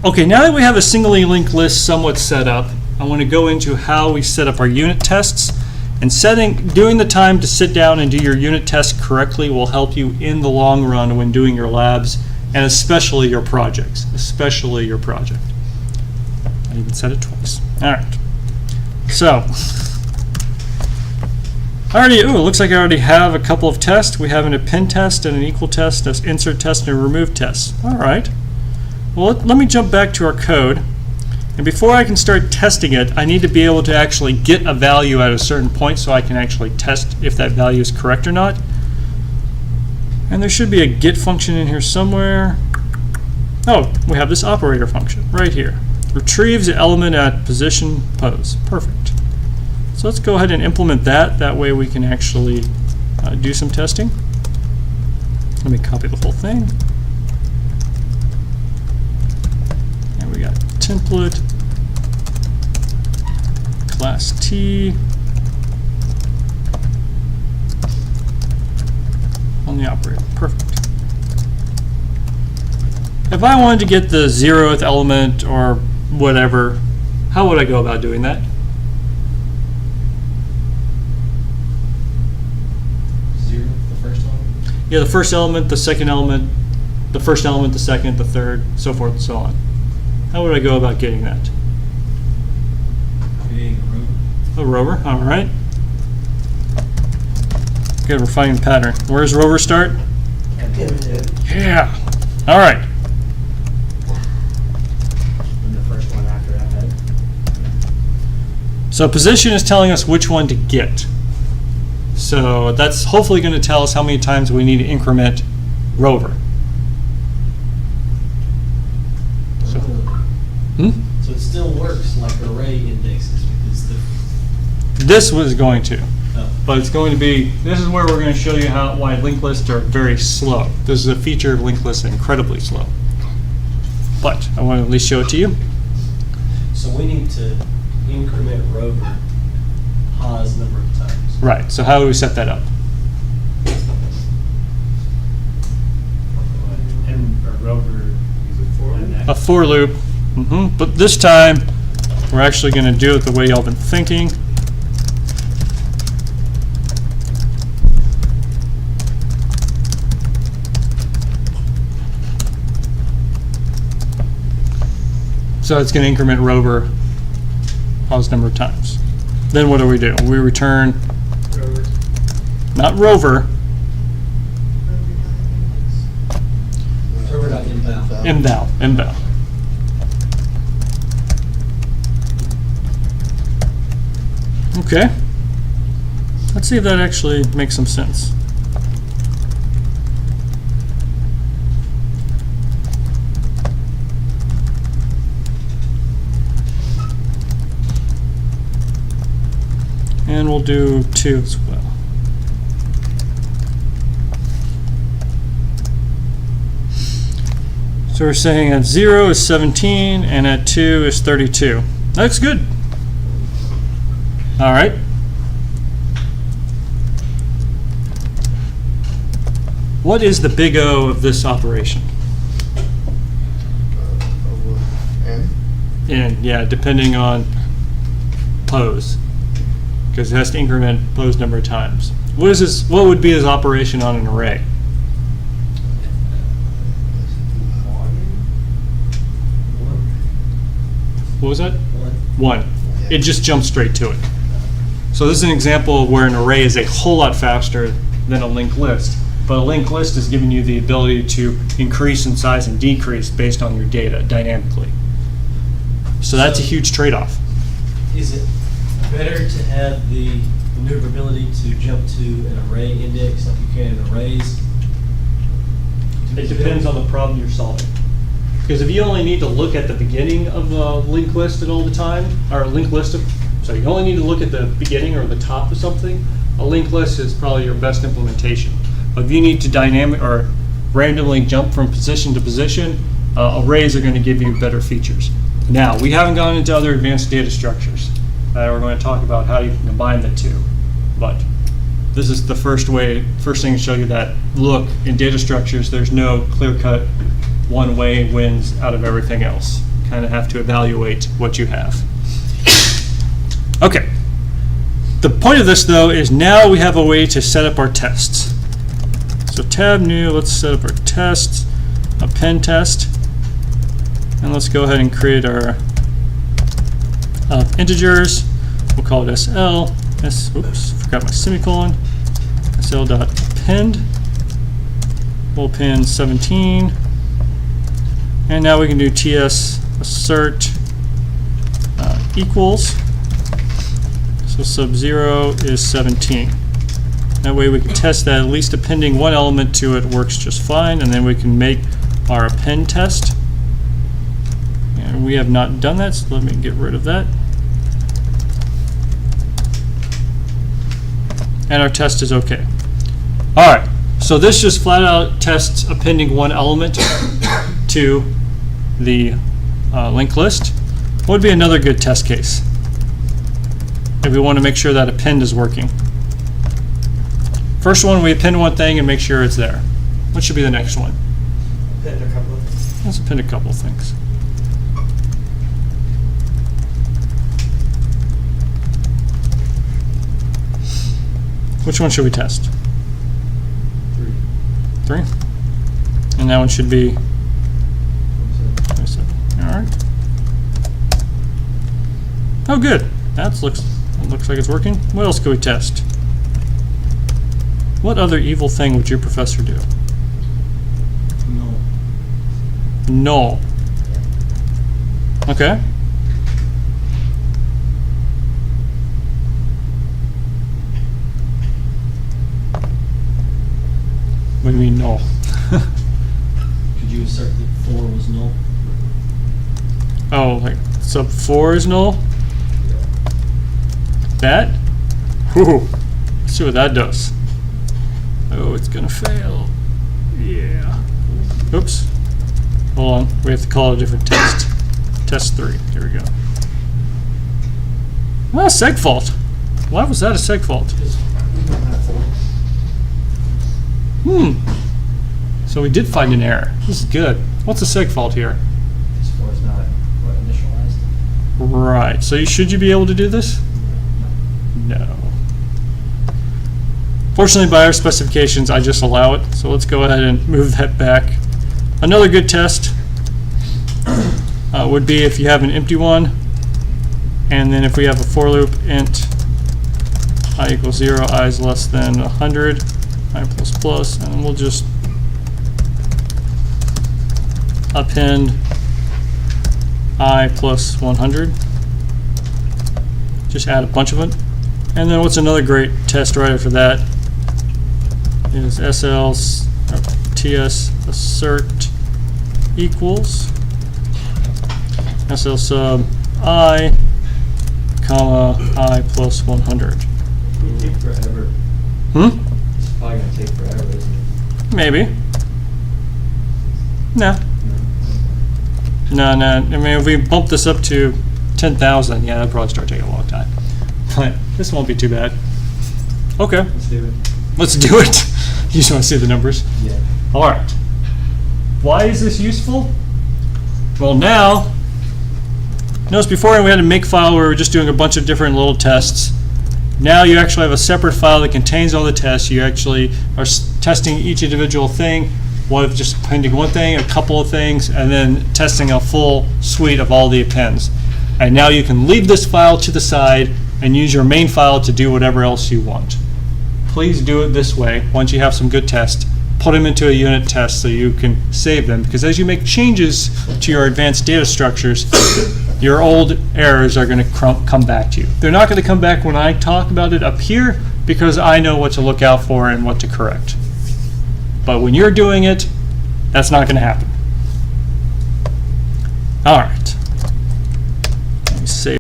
Okay, now that we have a singly linked list somewhat set up, I want to go into how we set up our unit tests. And doing the time to sit down and do your unit tests correctly will help you in the long run when doing your labs, and especially your projects, especially your project. I even said it twice. All right. So, it looks like I already have a couple of tests. We have an append test and an equal test, an insert test, and a remove test. All right. Well, let me jump back to our code. And before I can start testing it, I need to be able to actually get a value at a certain point so I can actually test if that value is correct or not. And there should be a get function in here somewhere. Oh, we have this operator function right here. Retrieves the element at position pose. Perfect. So let's go ahead and implement that. That way we can actually do some testing. Let me copy the whole thing. And we got template, class T, on the operator. Perfect. If I wanted to get the 0th element or whatever, how would I go about doing that? 0, the first element? Yeah, the first element, the second element, the first element, the second, the third, so forth and so on. How would I go about getting that? Creating a rover. A rover, all right. Good, we're finding a pattern. Where does rover start? Yeah, all right. And the first one after that head. So position is telling us which one to get. So that's hopefully going to tell us how many times we need to increment rover. So, So it still works like array indexes because this was going to. oh. But it's going to be, this is where we're going to show you why linked lists are very slow. This is a feature of linked lists, incredibly slow. But I want to at least show it to you. So we need to increment rover pause number of times. Right, so how do we set that up? And a rover is a for A for loop. But this time, we're actually going to do it the way y'all been thinking. So it's going to increment rover pause number of times. Then what do? We return, rover. not rover, Rover.inbound. inbound. Okay. Let's see if that actually makes some sense. And we'll do 2 as well. So we're saying at 0 is 17 and at 2 is 32. That's good. All right. What is the big O of this operation? N? And yeah, depending on pose, because it has to increment pose number of times. What is this? What would be this operation on an array? What was that? 1. It just jumps straight to it. So this is an example of where an array is a whole lot faster than a linked list. But a linked list is giving you the ability to increase in size and decrease based on your data dynamically. So that's a huge trade-off. Is it better to have the maneuverability to jump to an array index like you can in arrays? It depends on the problem you're solving. Because if you only need to look at the beginning of a linked list at all the time, or a linked list of, so you only need to look at the beginning or the top of something, a linked list is probably your best implementation. But if you need to dynamic or randomly jump from position to position, arrays are going to give you better features. Now, we haven't gone into other advanced data structures. We're going to talk about how you can combine the two. But this is the first thing to show you that, look, in data structures, there's no clear-cut one way wins out of everything else. kind of have to evaluate what you have. Okay. The point of this, though, is now we have a way to set up our tests. So tab new, let's set up our tests, append test, and let's go ahead and create our integers. We'll call it SL. Oops, forgot my semicolon. SL.append. We'll append 17. And now we can do TS assert equals. So sub 0 is 17. That way we can test that at least appending one element to it works just fine, and then we can make our append test. And we have not done that, so let me get rid of that. And our test is okay. All right, so this just flat out tests appending one element to the linked list. What would be another good test case if we want to make sure that append is working? First one, we append one thing and make sure it's there. What should be the next one? Append a couple of things. Let's append a couple of things. Which one should we test? 3. And that one should be 27. All right. Oh, good. That looks like it's working. What else could we test? What other evil thing would your professor do? No. Null. Okay. What do you mean null? Could you assert that 4 was null? Oh, like sub 4 is null? That? Whew. Let's see what that does. Oh, it's gonna fail. Yeah. Oops. Hold on. We have to call it a different test. Test 3. Here we go. Ah, seg fault. Why was that a seg fault? So we did find an error. This is good. What's a seg fault here? This 4 is not what initialized. Right. So should you be able to do this? No. Fortunately, by our specifications, I just allow it. So let's go ahead and move that back. Another good test would be if you have an empty one, and then if we have a for loop int I equals 0, I is less than 100, I plus plus, and we'll just append I plus 100. Just add a bunch of it. And then what's another great test right after that is TS assert equals SL sub I, comma, I plus 100. It'll take forever. It's probably going to take forever, isn't it? Maybe. No. No. I mean, if we bump this up to 10,000, yeah, that'd probably start taking a long time. But this won't be too bad. Okay. Let's do it. Let's do it. You just want to see the numbers? Yeah. All right. Why is this useful? Well, now, notice before we had a make file where we were just doing a bunch of different little tests. Now you actually have a separate file that contains all the tests. You actually are testing each individual thing, one of just appending one thing, a couple of things, and then testing a full suite of all the appends. And now you can leave this file to the side and use your main file to do whatever else you want. Please do it this way. Once you have some good tests, put them into a unit test so you can save them, because as you make changes to your advanced data structures, your old errors are going to come back to you. They're not going to come back when I talk about it up here, because I know what to look out for and what to correct. But when you're doing it, that's not going to happen. All right.